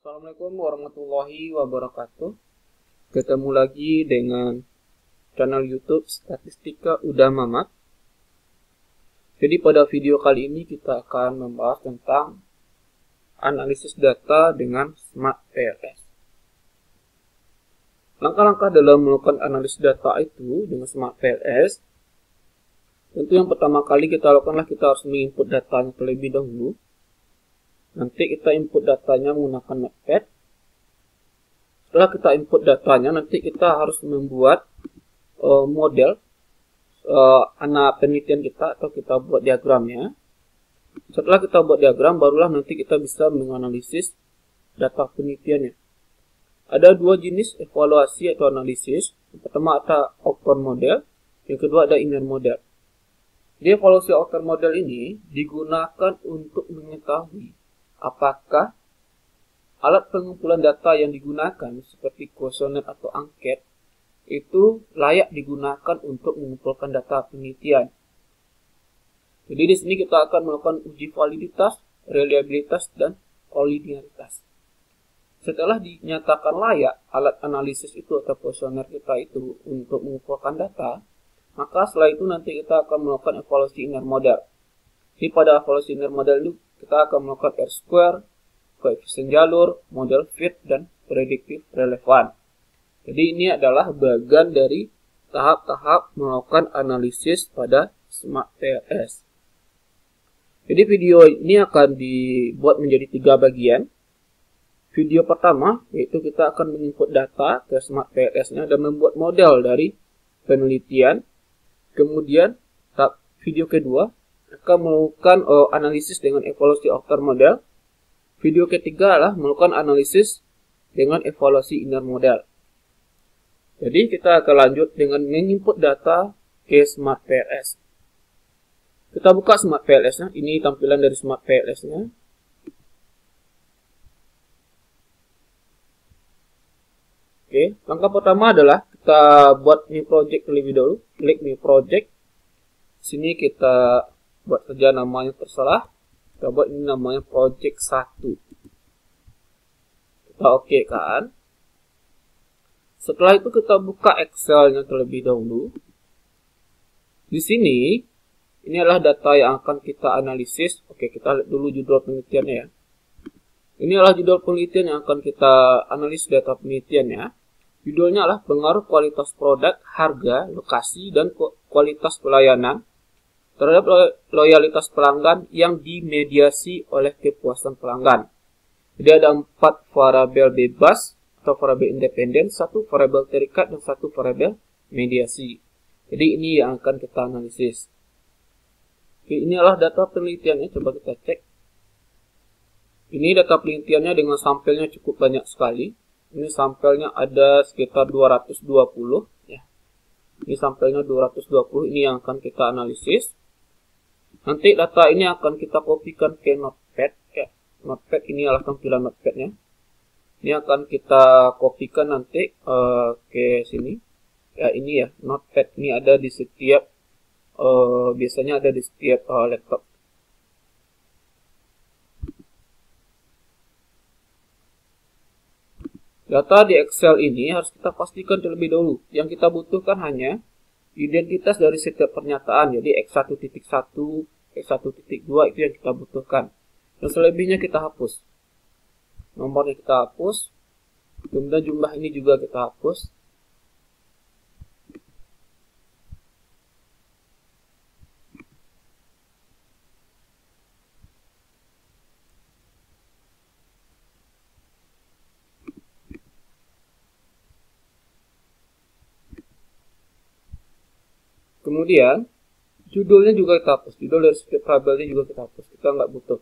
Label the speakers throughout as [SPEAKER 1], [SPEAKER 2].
[SPEAKER 1] Assalamualaikum warahmatullahi wabarakatuh. Ketemu lagi dengan channel YouTube Statistika Udah Mamat. Jadi pada video kali ini kita akan membahas tentang analisis data dengan Smart PLS. Langkah-langkah dalam melakukan analisis data itu dengan Smart PLS, tentu yang pertama kali kita lakukanlah kita harus menginput datanya terlebih dahulu. Nanti kita input datanya menggunakan Notepad. Setelah kita input datanya, nanti kita harus membuat model anak penelitian kita, atau kita buat diagramnya. Setelah kita buat diagram, barulah nanti kita bisa menganalisis data penelitiannya. Ada dua jenis evaluasi atau analisis. Yang pertama ada outer model, yang kedua ada inner model. Di evaluasi outer model ini digunakan untuk mengetahui apakah alat pengumpulan data yang digunakan seperti kuesioner atau angket itu layak digunakan untuk mengumpulkan data penelitian. Jadi di sini kita akan melakukan uji validitas, reliabilitas, dan kolinialitas. Setelah dinyatakan layak alat analisis itu atau kuesioner kita itu untuk mengumpulkan data, maka setelah itu nanti kita akan melakukan evaluasi inner model. Jadi pada evaluasi inner model itu kita akan melakukan R-square, koefisien jalur, model fit, dan prediktif relevan. Jadi ini adalah bagian dari tahap-tahap melakukan analisis pada Smart PLS. Jadi video ini akan dibuat menjadi 3 bagian. Video pertama yaitu kita akan menginput data ke Smart PLS-nya dan membuat model dari penelitian. Kemudian video kedua akan melakukan analisis dengan evaluasi outer model. Video ketiga adalah melakukan analisis dengan evaluasi inner model. Jadi kita akan lanjut dengan menginput data ke Smart PLS. Kita buka Smart PLS-nya. Ini tampilan dari Smart PLS-nya. Oke, langkah pertama adalah kita buat new project terlebih dahulu. Klik new project. Sini kita buat saja namanya terserah. Kita buat ini namanya project 1. Kita oke kan. Setelah itu kita buka Excel-nya terlebih dahulu. Di sini ini adalah data yang akan kita analisis. Oke, kita lihat dulu judul penelitiannya ya. Ini adalah judul penelitian yang akan kita analisis data penelitiannya. Judulnya adalah pengaruh kualitas produk, harga, lokasi, dan kualitas pelayanan terhadap loyalitas pelanggan yang dimediasi oleh kepuasan pelanggan. Jadi ada 4 variabel bebas atau variabel independen, 1 variabel terikat, dan 1 variabel mediasi. Jadi ini yang akan kita analisis. Oke, ini adalah data penelitiannya, coba kita cek. Ini data penelitiannya dengan sampelnya cukup banyak sekali. Ini sampelnya ada sekitar 220 ya. Ini sampelnya 220, ini yang akan kita analisis. Nanti data ini akan kita kopikan ke Notepad ya. Notepad ini adalah tampilan Notepad-nya. Ini akan kita kopikan nanti ke sini. Ya ini ya, Notepad ini ada di setiap biasanya ada di setiap laptop. Data di Excel ini harus kita pastikan terlebih dahulu. Yang kita butuhkan hanya identitas dari setiap pernyataan. Jadi X1.1, X1.2 itu yang kita butuhkan. Dan selebihnya kita hapus. Nomornya kita hapus. Kemudian jumlah ini juga kita hapus. Kemudian judulnya juga kita hapus. Judul dari setiap variabelnya juga kita hapus. Kita nggak butuh.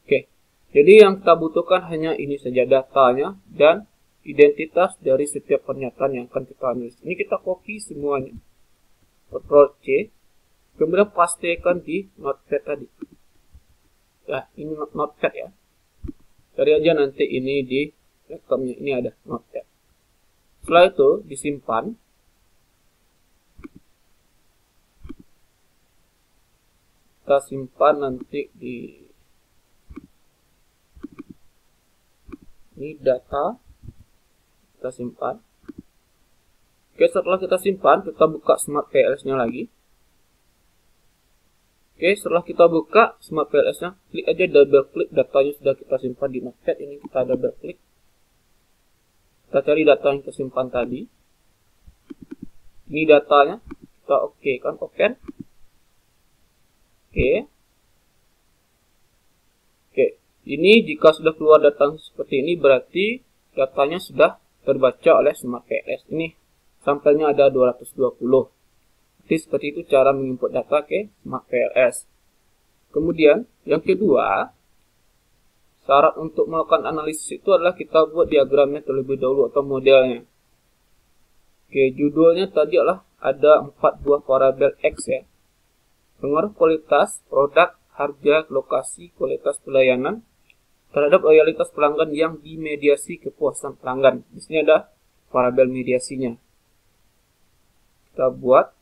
[SPEAKER 1] Oke. Jadi yang kita butuhkan hanya ini saja, datanya dan identitas dari setiap pernyataan yang akan kita analisis. Ini kita copy semuanya. Ctrl C. Kemudian pastekan di Notepad tadi. Nah, ini Notepad ya. Cari aja nanti ini di laptopnya. Ini ada Notepad. Setelah itu disimpan. Kita simpan nanti di Ini data, kita simpan. Oke, setelah kita simpan, kita buka Smart PLS-nya lagi. Oke, setelah kita buka Smart PLS-nya, klik aja double klik datanya sudah kita simpan di Notepad. Ini kita double klik. Kita cari data yang kita simpan tadi. Ini datanya, kita oke kan, open. Oke. Oke, ini jika sudah keluar data seperti ini berarti datanya sudah terbaca oleh Smart PLS. Ini sampelnya ada 220. Jadi seperti itu cara menginput data ke Smart PLS. Kemudian yang kedua, syarat untuk melakukan analisis itu adalah kita buat diagramnya terlebih dahulu atau modelnya. Oke, judulnya tadi adalah ada 4 buah variabel X ya. Pengaruh kualitas, produk, harga, lokasi, kualitas pelayanan terhadap loyalitas pelanggan yang dimediasi kepuasan pelanggan. Di sini ada variabel mediasinya. Kita buat.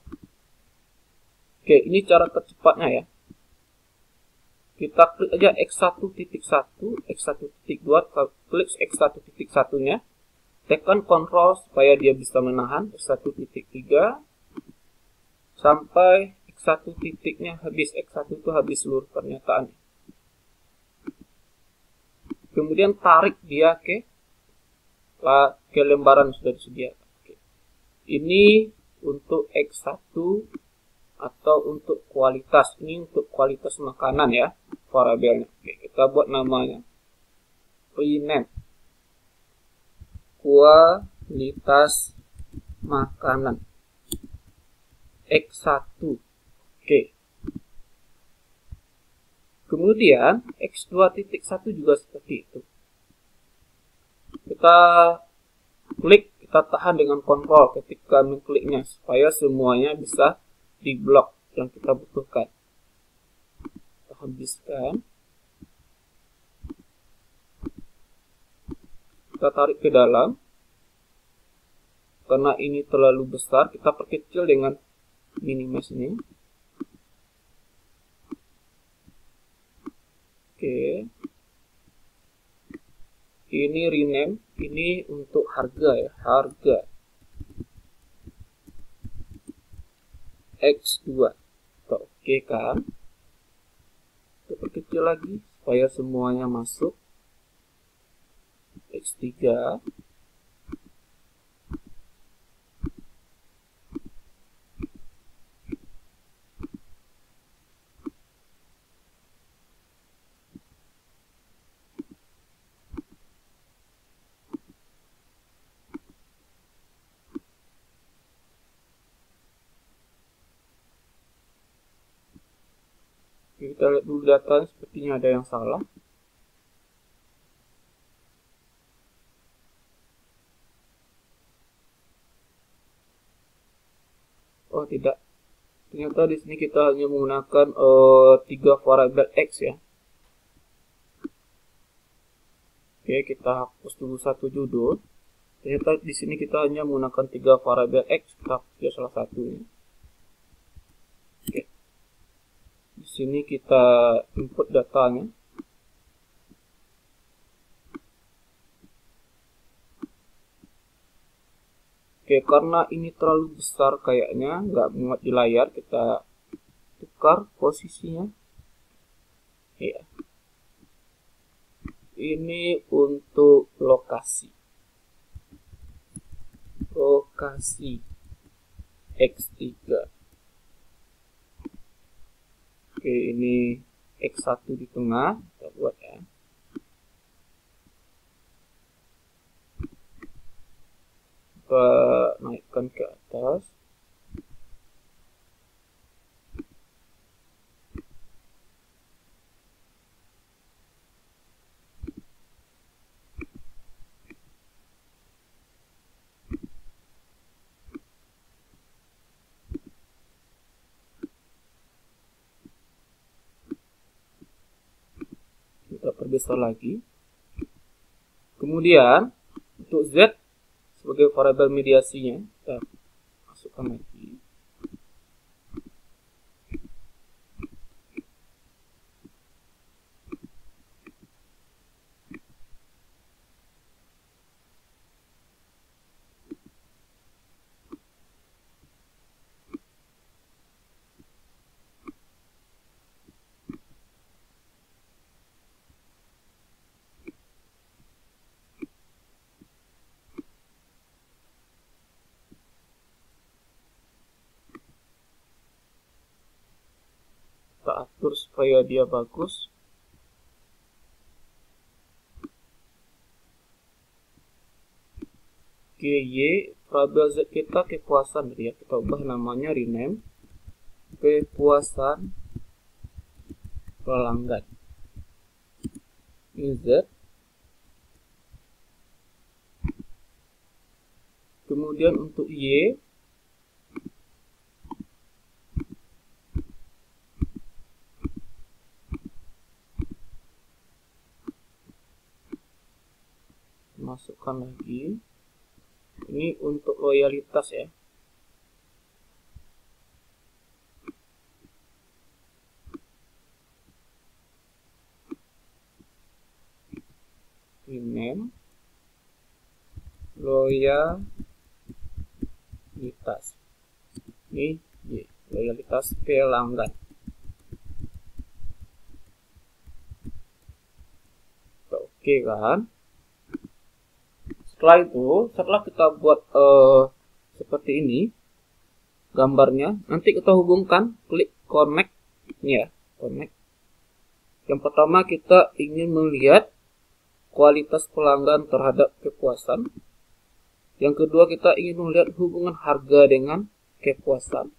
[SPEAKER 1] Oke, ini cara tercepatnya ya. Kita klik aja X1.1, X1.2, klik X1.1-nya. Tekan Ctrl supaya dia bisa menahan X1.3 sampai X1 titiknya habis. X1 itu habis seluruh pernyataan. Kemudian tarik dia ke lembaran sudah disediakan. Oke. Ini untuk X1 atau untuk kualitas. Ini untuk kualitas makanan ya, variabelnya. Oke, kita buat namanya rename kualitas makanan X1. Oke. Kemudian X2.1 juga seperti itu. Kita klik, kita tahan dengan kontrol ketika mengkliknya supaya semuanya bisa di blok yang kita butuhkan. Kita habiskan. Kita tarik ke dalam. Karena ini terlalu besar, kita perkecil dengan minimize ini. Oke. Ini rename, ini untuk harga ya, harga X2. Kita oke kan? Kita perkecil lagi supaya semuanya masuk. X3. Kita lihat dulu data, sepertinya ada yang salah. Oh tidak, ternyata di sini kita hanya menggunakan 3 variabel X ya. Oke, kita hapus dulu satu judul. Ternyata di sini kita hanya menggunakan 3 variabel X. Kita hapus ya salah satunya. Oke. Di sini kita input datanya. Oke, karena ini terlalu besar kayaknya, nggak muat di layar, kita tukar posisinya. Ya. Ini untuk lokasi. Lokasi X3. Oke, ini X1 di tengah, kita buat ya. Kita naikkan ke atas. Kita perbesar lagi. Kemudian untuk Z sebagai variabel mediasinya kita masukkan lagi. atur supaya dia bagus. Oke, Y, variabel Z kita kepuasan ya. Kita ubah namanya rename kepuasan pelanggan. Ini Z. Kemudian untuk Y, masukkan lagi. Ini untuk loyalitas ya. Rename loyalitas. Ini Y, loyalitas pelanggan. Oke kan? Setelah itu, setelah kita buat seperti ini gambarnya, nanti kita hubungkan, klik connect ya, connect. Yang pertama kita ingin melihat kualitas pelanggan terhadap kepuasan. Yang kedua kita ingin melihat hubungan harga dengan kepuasan.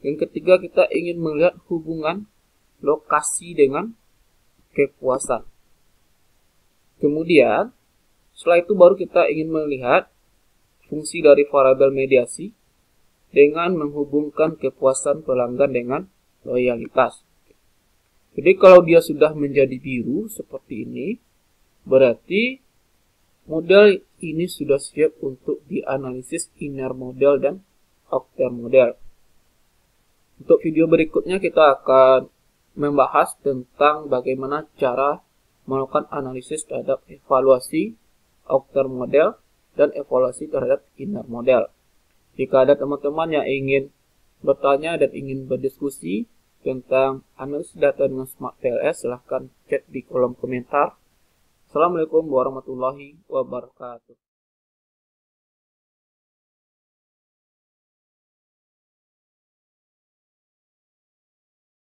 [SPEAKER 1] Yang ketiga kita ingin melihat hubungan lokasi dengan kepuasan. Kemudian setelah itu baru kita ingin melihat fungsi dari variabel mediasi dengan menghubungkan kepuasan pelanggan dengan loyalitas. Jadi kalau dia sudah menjadi biru seperti ini, berarti model ini sudah siap untuk dianalisis inner model dan outer model. Untuk video berikutnya kita akan membahas tentang bagaimana cara melakukan analisis terhadap evaluasi outer model dan evaluasi terhadap inner model. Jika ada teman-teman yang ingin bertanya dan ingin berdiskusi tentang analisis data dengan Smart PLS, silahkan chat di kolom komentar. Assalamualaikum warahmatullahi wabarakatuh.